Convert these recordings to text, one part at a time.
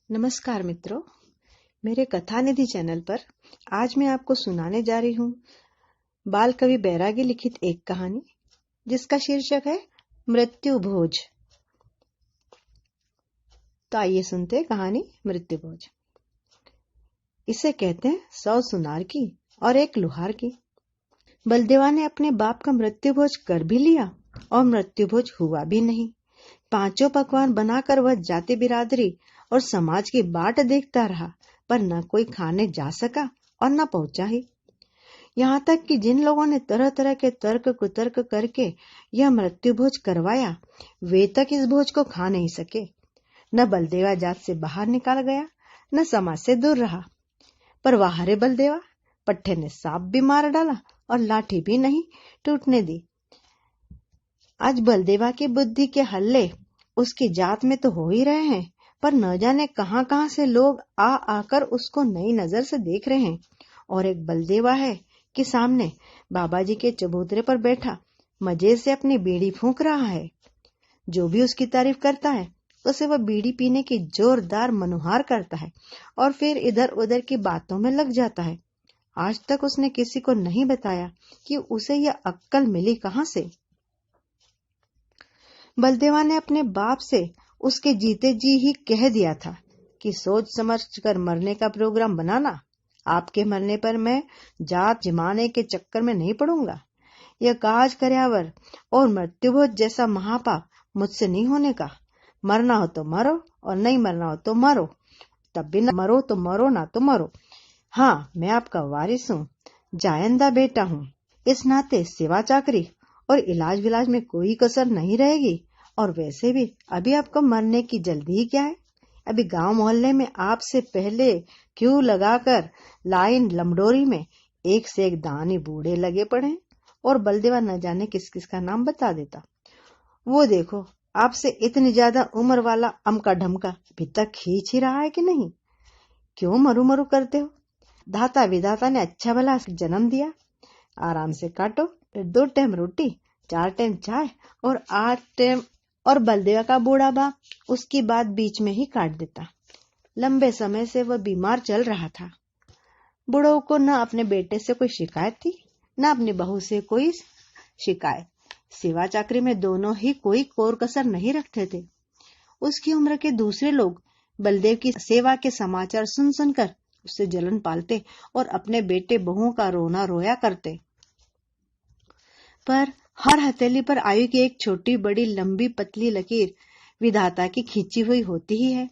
नमस्कार मित्रों, मेरे कथा निधि चैनल पर आज मैं आपको सुनाने जा रही हूँ बाल कवि बैरागी लिखित एक कहानी जिसका शीर्षक है मृत्यु भोज। तो आइए सुनते हैं कहानी मृत्यु भोज। इसे कहते हैं 100 सुनार की और एक लुहार की। बलदेवा ने अपने बाप का मृत्यु भोज कर भी लिया और मृत्यु भोज हुआ भी नहीं। 5 पकवान बनाकर वह जाति बिरादरी और समाज की बाट देखता रहा, पर न कोई खाने जा सका और न पहुंचा ही। यहाँ तक कि जिन लोगों ने तरह तरह के तर्क कुतर्क करके यह मृत्यु भोज करवाया, वे तक इस भोज को खा नहीं सके। न बलदेवा जात से बाहर निकाल गया, न समाज से दूर रहा। पर वाह रे बलदेवा, पट्टे ने सांप भी मार डाला और लाठी भी नहीं टूटने दी। आज बलदेवा की बुद्धि के हल्ले उसकी जात में तो हो ही रहे हैं, पर न जाने कहां कहां से लोग आ आकर उसको नई नजर से देख रहे हैं। और एक बलदेवा है कि सामने बाबा जी के चबूतरे पर बैठा मजे से अपनी बीड़ी फूंक रहा है। जो भी उसकी तारीफ करता है उसे वह बीड़ी पीने की जोरदार मनुहार करता है और फिर इधर उधर की बातों में लग जाता है। आज तक उसने किसी को नहीं बताया कि उसे यह अक्कल मिली कहां से। बलदेवा ने अपने बाप से उसके जीते जी ही कह दिया था कि सोच समझ कर मरने का प्रोग्राम बनाना। आपके मरने पर मैं जात जमाने के चक्कर में नहीं पड़ूंगा। यह काज कर्यावर और मृत्युभोज जैसा महापाप मुझसे नहीं होने का। मरना हो तो मरो और नहीं मरना हो तो मरो, तब भी न मरो तो मरो, ना तो मरो। हाँ, मैं आपका वारिस हूँ, जायंदा बेटा हूँ। इस नाते सेवा चाकरी और इलाज विलाज में कोई कसर नहीं रहेगी। और वैसे भी अभी आपको मरने की जल्दी ही क्या है? अभी गांव मोहल्ले में आपसे पहले क्यों लगाकर लाइन लमडोरी में एक से एक दानी बूढ़े लगे पड़े हैं। और बलदेवा न जाने किस किस का नाम बता देता। वो देखो, आपसे इतनी ज्यादा उम्र वाला अमका ढमका अभी तक खींच ही रहा है कि नहीं? क्यों मरु मरु करते हो? दाता विधाता ने अच्छा भला जन्म दिया, आराम से काटो। 2 टाइम रोटी, 4 टाइम चाय और 8 टाइम। और बलदेवा का बूढ़ा बाप उसकी बात बीच में ही काट देता। लंबे समय से वह बीमार चल रहा था। बूढ़ों को न अपने बेटे से कोई शिकायत थी, न अपनी बहू से कोई शिकायत। सेवा चाकरी में दोनों ही कोई कोर कसर नहीं रखते थे। उसकी उम्र के दूसरे लोग बलदेव की सेवा के समाचार सुन सुनकर उससे जलन पालते और अपने बेटे बहुओं का रोना रोया करते। पर हर हथेली पर आयु की एक छोटी बड़ी लंबी पतली लकीर विधाता की खींची हुई होती ही है।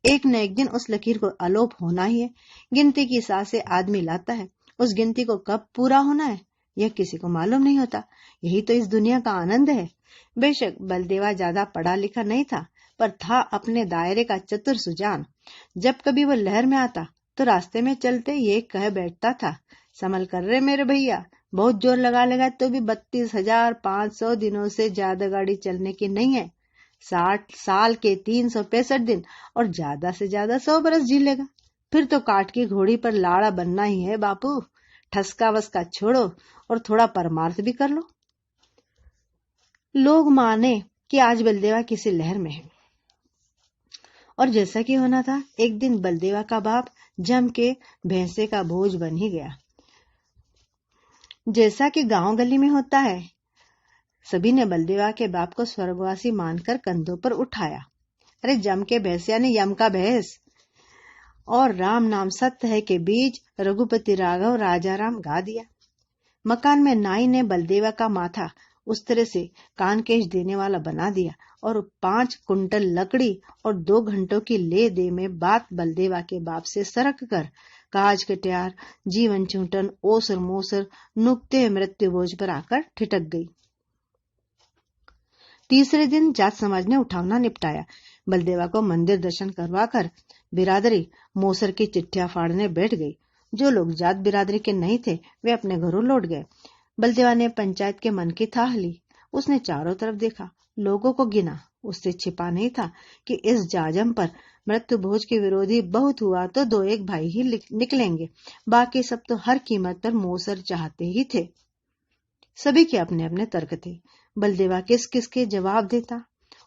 एक न एक दिन उस लकीर को अलोप होना ही है। गिनती की सांसें आदमी लाता है, उस गिनती को कब पूरा होना है यह किसी को मालूम नहीं होता। यही तो इस दुनिया का आनंद है। बेशक बलदेवा ज्यादा पढ़ा लिखा नहीं था, पर था अपने दायरे का चतुर सुजान। जब कभी वह लहर में आता तो रास्ते में चलते ये कह बैठता था, संभल कर रे मेरे भैया, बहुत जोर लगा लेगा तो भी 32,500 दिनों से ज्यादा गाड़ी चलने की नहीं है। 60 साल के 365 दिन और ज्यादा से ज्यादा 100 बरस जी लेगा। फिर तो काट की घोड़ी पर लाड़ा बनना ही है बापू। ठसका वसका छोड़ो और थोड़ा परमार्थ भी कर लो। लोग माने कि आज बलदेवा किसी लहर में है। और जैसा कि होना था, एक दिन बलदेवा का बाप जम के भैंसे का भोज बन ही गया। जैसा कि गांव गली में होता है, सभी ने बलदेवा के बाप को स्वर्गवासी मानकर कंधों पर उठाया। अरे जम के भैंस यानी यम का भैंस। और राम नाम सत्य है के बीच रघुपति राघव राजा राम गा दिया। मकान में नाई ने बलदेवा का माथा उस तरह से कानकेश देने वाला बना दिया और 5 कुंटल लकड़ी और 2 घंटों की ले दे में बात बलदेवा के बाप से सरक कर काज कटियार जीवन चूटन ओसर मोसर नुकते मृत्यु बोझ पर आकर ठिठक गई। तीसरे दिन जात समाज ने उठावना निपटाया। बलदेवा को मंदिर दर्शन करवाकर बिरादरी मोसर की चिट्ठियां फाड़ने बैठ गई। जो लोग जात बिरादरी के नहीं थे वे अपने घरों लौट गए। बलदेवा ने पंचायत के मन की थाह ली। उसने चारों तरफ देखा, लोगों को गिना। उससे छिपा नहीं था कि इस जाजम पर मृत्यु भोज के विरोधी बहुत हुआ तो 2-1 भाई ही निकलेंगे, बाकी सब तो हर कीमत पर मोसर चाहते ही थे। सभी के अपने अपने तर्क थे। बलदेवा किस किस के जवाब देता।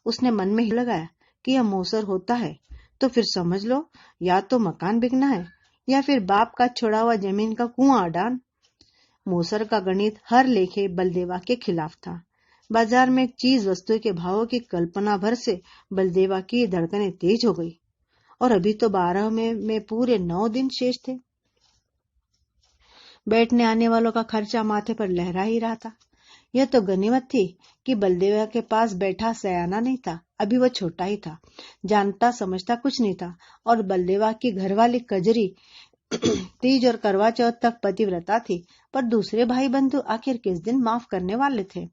उसने मन में ही लगाया कि यह मोसर होता है तो फिर समझ लो, या तो मकान बिकना है या फिर बाप का छोड़ा हुआ जमीन का कुआं अडान। मूसर का गणित हर लेखे बलदेवा के खिलाफ था। बाजार में चीज वस्तु के भावों की कल्पना भर से बलदेवा की धड़कनें तेज हो गई। और अभी तो 12 में पूरे 9 दिन शेष थे। बैठने आने वालों का खर्चा माथे पर लहरा ही रहा था। यह तो गनीमत थी कि बलदेवा के पास बैठा सयाना नहीं था। अभी वह छोटा ही था, जानता समझता कुछ नहीं था। और बलदेवा की घरवाली कजरी तीज और करवा चौथ तक पतिव्रता थी, पर दूसरे भाई बंधु आखिर किस दिन माफ करने वाले थे।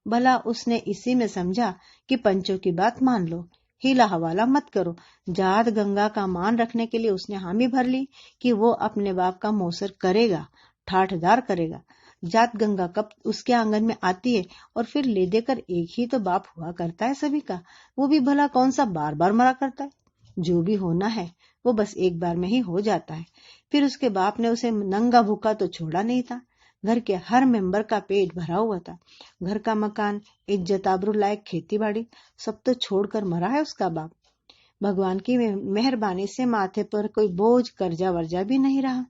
भला उसने इसी में समझा कि पंचों की बात मान लो, हीला हवाला मत करो। जात गंगा का मान रखने के लिए उसने हामी भर ली कि वो अपने बाप का मोसर करेगा, ठाठदार करेगा। जात गंगा कब उसके आंगन में आती है, और फिर ले देकर एक ही तो बाप हुआ करता है सभी का, वो भी भला कौन सा बार बार मरा करता है। जो भी होना है वो बस एक बार में ही हो जाता है। फिर उसके बाप ने उसे नंगा भूखा तो छोड़ा नहीं था। घर के हर मेंबर का पेट भरा हुआ था। घर का मकान, इज्जत आबरू लायक खेती बाड़ी, सब तो छोड़कर मरा है उसका बाप। भगवान की मेहरबानी से माथे पर कोई बोझ कर्जा वर्जा भी नहीं रहा।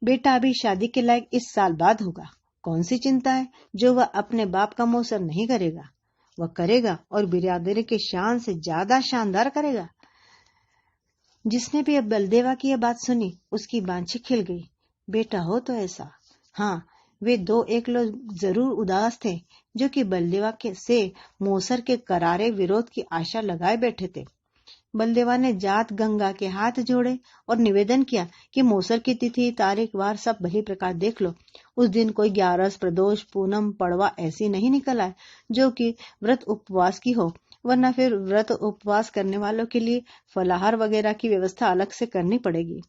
बेटा अभी शादी के लायक इस साल बाद होगा। कौन सी चिंता है जो वह अपने बाप का मोसर नहीं करेगा। वह करेगा और बिरादरी के शान से ज्यादा शानदार करेगा। जिसने भी अब बलदेवा की यह बात सुनी उसकी बांछी खिल गई। बेटा हो तो ऐसा। हाँ, वे 2-1 लोग जरूर उदास थे जो कि बलदेवा के से मोसर के करारे विरोध की आशा लगाए बैठे थे। बलदेवा ने जात गंगा के हाथ जोड़े और निवेदन किया कि मोसर की तिथि तारीख वार सब भली प्रकार देख लो। उस दिन कोई 11 प्रदोष पूनम पड़वा ऐसी नहीं निकल आए जो कि व्रत उपवास की हो, वरना फिर व्रत उपवास करने वालों के लिए फलाहार वगैरह की व्यवस्था अलग से करनी पड़ेगी।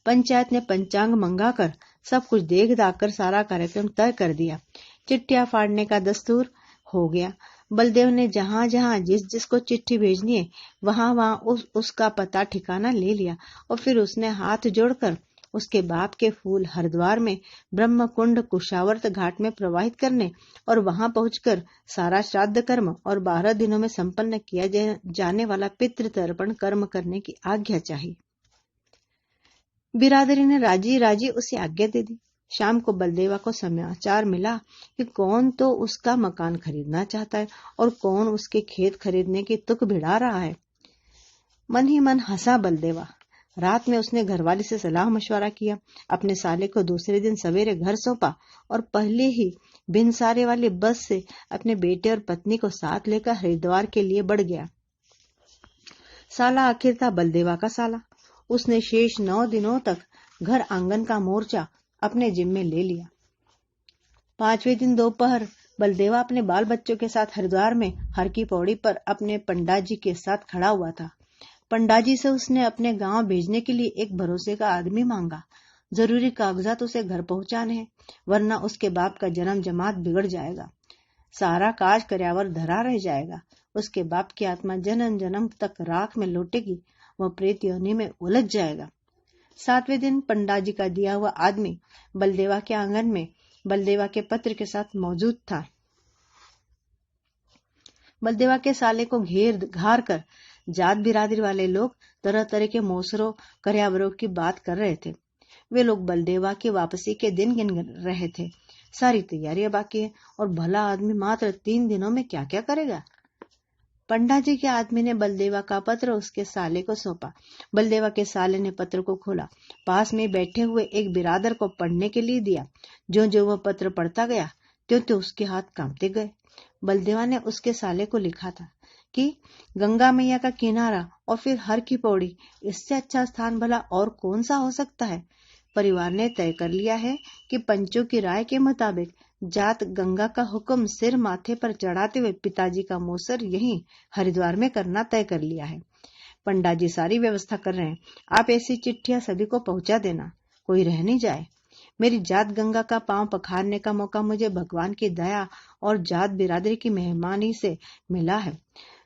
पंचायत ने पंचांग मंगाकर सब कुछ देख दाख कर सारा कार्यक्रम तय कर दिया। चिट्ठियां फाड़ने का दस्तूर हो गया। बलदेव ने जहां जहां जिस जिसको चिट्ठी भेजनी है वहां वहां उसका पता ठिकाना ले लिया। और फिर उसने हाथ जोड़कर उसके बाप के फूल हरिद्वार में ब्रह्म कुंड कुशावर्त घाट में प्रवाहित करने और वहां पहुंचकर सारा श्राद्ध कर्म और 12 दिनों में संपन्न किया जाने वाला पितृ तर्पण कर्म करने की आज्ञा चाहिए। बिरादरी ने राजी राजी उसे आज्ञा दे दी। शाम को बलदेवा को समाचार मिला कि कौन तो उसका मकान खरीदना चाहता है और कौन उसके खेत खरीदने की तुक भिड़ा रहा है। मन ही मन हंसा बलदेवा। रात में उसने घरवाली से सलाह मशवरा किया, अपने साले को दूसरे दिन सवेरे घर सौंपा और पहले ही भिनसारे वाली बस से अपने बेटे और पत्नी को साथ लेकर हरिद्वार के लिए बढ़ गया। साला आखिर था बलदेवा का साला। उसने शेष 9 दिनों तक घर आंगन का मोर्चा अपने जिम्मे ले लिया। 5वें दिन दोपहर बलदेवा अपने बाल बच्चों के साथ हरिद्वार में हर की पौड़ी पर अपने पंडाजी के साथ खड़ा हुआ था। पंडाजी से उसने अपने गांव भेजने के लिए एक भरोसे का आदमी मांगा। जरूरी कागजात उसे घर पहुंचाने हैं, वरना उसके बाप का जन्म जमात बिगड़ जाएगा। सारा काज कर्यावर धरा रह जाएगा। उसके बाप की आत्मा जन्म जन्म तक राख में लौटेगी। वह प्रेत योनि में उलझ जाएगा। 7वें दिन पंडाजी का दिया हुआ आदमी बलदेवा के आंगन में बलदेवा के पत्र के साथ मौजूद था। बलदेवा के साले को घेर घार कर जात बिरादरी वाले लोग तरह तरह के मोसरों कर्यावरों की बात कर रहे थे। वे लोग बलदेवा की वापसी के दिन गिन रहे थे। सारी तैयारियां बाकी है और भला आदमी मात्र 3 दिनों में क्या क्या करेगा। पंडाजी के आदमी ने बलदेवा का पत्र उसके साले को सौंपा। बलदेवा के साले ने पत्र को खोला, पास में बैठे हुए एक बिरादर को पढ़ने के लिए दिया। जो जो वह पत्र पढ़ता गया त्यों त्यों उसके हाथ कांपते गए। बलदेवा ने उसके साले को लिखा था कि गंगा मैया का किनारा और फिर हर की पौड़ी, इससे अच्छा स्थान भला और कौन सा हो सकता है। परिवार ने तय कर लिया है कि पंचों की राय के मुताबिक जात गंगा का हुक्म सिर माथे पर चढ़ाते हुए पिताजी का मोसर यहीं हरिद्वार में करना तय कर लिया है। पंडाजी सारी व्यवस्था कर रहे हैं। आप ऐसी चिट्ठियां सभी को पहुंचा देना, कोई रह नहीं जाए। मेरी जात गंगा का पांव पखारने का मौका मुझे भगवान की दया और जात बिरादरी की मेहरबानी से मिला है।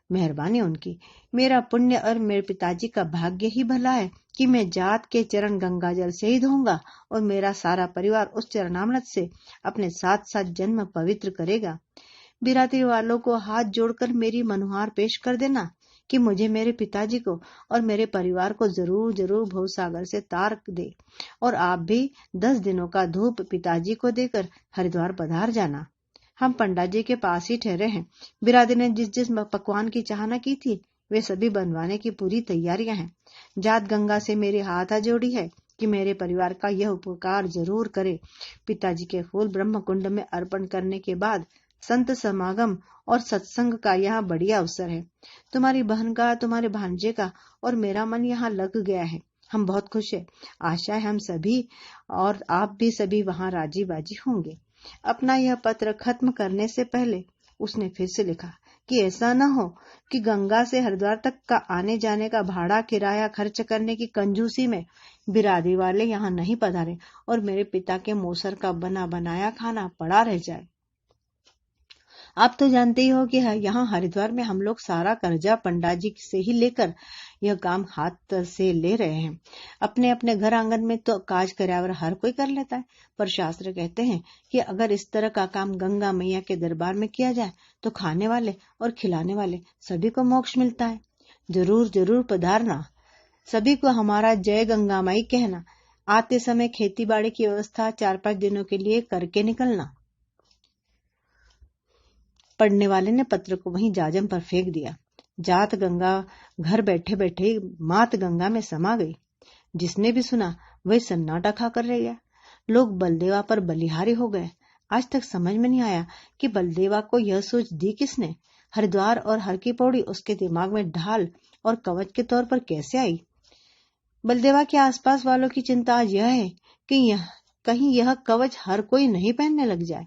मेहरबानी उनकी। मेरा पुण्य और मेरे पिताजी का भाग्य ही भला है कि मैं जात के चरण गंगा जल से ही धोऊंगा और मेरा सारा परिवार उस चरणामृत से अपने साथ साथ जन्म पवित्र करेगा। बिरादरी वालों को हाथ जोड़कर मेरी मनुहार पेश कर देना कि मुझे मेरे पिताजी को और मेरे परिवार को जरूर जरूर भवसागर से तार दे, और आप भी 10 दिनों का धूप पिताजी को देकर हरिद्वार पधार जाना। हम पंडा जी के पास ही ठहरे हैं। बिरादरी ने जिस जिस पकवान की चाहना की थी वे सभी बनवाने की पूरी तैयारियां हैं। जात गंगा से मेरी हाथ जोड़ी है कि मेरे परिवार का यह उपकार जरूर करे। पिताजी के फूल ब्रह्म कुंड में अर्पण करने के बाद संत समागम और सत्संग का यहाँ बढ़िया अवसर है। तुम्हारी बहन का, तुम्हारे भांजे का और मेरा मन यहाँ लग गया है। हम बहुत खुश है। आशा है हम सभी और आप भी सभी वहाँ राजी बाजी होंगे। अपना यह पत्र खत्म करने से पहले उसने फिर से लिखा कि ऐसा न हो कि गंगा से हरिद्वार तक का आने जाने का भाड़ा किराया खर्च करने की कंजूसी में बिरादरी वाले यहाँ नहीं पधारे और मेरे पिता के मोसर का बना बनाया खाना पड़ा रह जाए। आप तो जानते ही हो कि यहाँ हरिद्वार में हम लोग सारा कर्जा पंडा जी से ही लेकर यह काम हाथ से ले रहे हैं। अपने अपने घर आंगन में तो काज करावर हर कोई कर लेता है, पर शास्त्र कहते हैं कि अगर इस तरह का काम गंगा मैया के दरबार में किया जाए तो खाने वाले और खिलाने वाले सभी को मोक्ष मिलता है। जरूर जरूर पधारना। सभी को हमारा जय गंगा माई कहना। आते समय खेती बाड़ी की व्यवस्था 4-5 दिनों के लिए करके निकलना। पढ़ने वाले ने पत्र को वहीं जाजम पर फेंक दिया। जात गंगा घर बैठे बैठे मात गंगा में समा गई। जिसने भी सुना वही सन्नाटा खा कर रह गया। लोग बलदेवा पर बलिहारी हो गए। आज तक समझ में नहीं आया कि बलदेवा को यह सोच दी किसने। हरिद्वार और हर की पौड़ी उसके दिमाग में ढाल और कवच के तौर पर कैसे आई। बलदेवा के आसपास वालों की चिंता आज यह है कि कहीं यह कवच हर कोई नहीं पहनने लग जाए।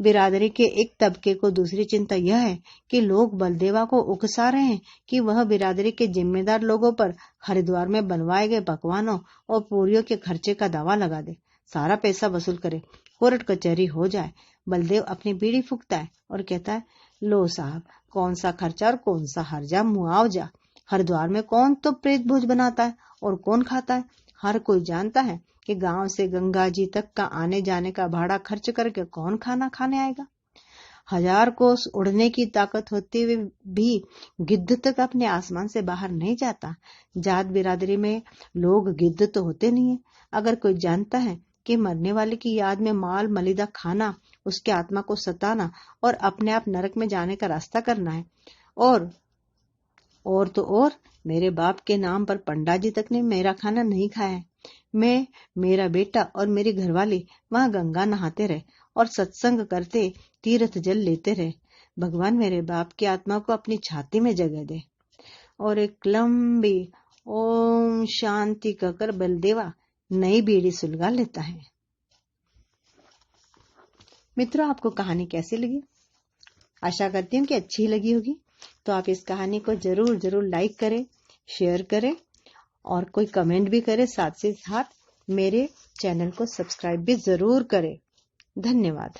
बिरादरी के एक तबके को दूसरी चिंता यह है कि लोग बलदेवा को उकसा रहे हैं कि वह बिरादरी के जिम्मेदार लोगों पर हरिद्वार में बनवाए गए पकवानों और पूरियों के खर्चे का दावा लगा दे, सारा पैसा वसूल करे, कोर्ट कचहरी हो जाए। बलदेव अपनी बीड़ी फूकता है और कहता है, लो साहब, कौन सा खर्चा और कौन सा हर्जा मुआवजा। हरिद्वार में कौन तो प्रेत भोज बनाता है और कौन खाता है। हर कोई जानता है कि गांव से गंगा जी तक का आने जाने का भाड़ा खर्च करके कौन खाना खाने आएगा। 1000 कोस उड़ने की ताकत होते हुए भी गिद्ध तक अपने आसमान से बाहर नहीं जाता। जात बिरादरी में लोग गिद्ध तो होते नहीं है। अगर कोई जानता है कि मरने वाले की याद में माल मलिदा खाना उसके आत्मा को सताना और अपने आप नरक में जाने का रास्ता करना है, और तो और मेरे बाप के नाम पर पंडा जी तक ने मेरा खाना नहीं खाया है। मैं, मेरा बेटा और मेरी घरवाली वहां गंगा नहाते रहे और सत्संग करते तीर्थ जल लेते रहे। भगवान मेरे बाप की आत्मा को अपनी छाती में जगह दे। और एक लंबी ओम शांति कहकर बलदेवा नई बीड़ी सुलगा लेता है। मित्रों, आपको कहानी कैसी लगी? आशा करती हूँ कि अच्छी लगी होगी। तो आप इस कहानी को जरूर जरूर लाइक करें, शेयर करें और कोई कमेंट भी करें। साथ ही साथ मेरे चैनल को सब्सक्राइब भी जरूर करें। धन्यवाद।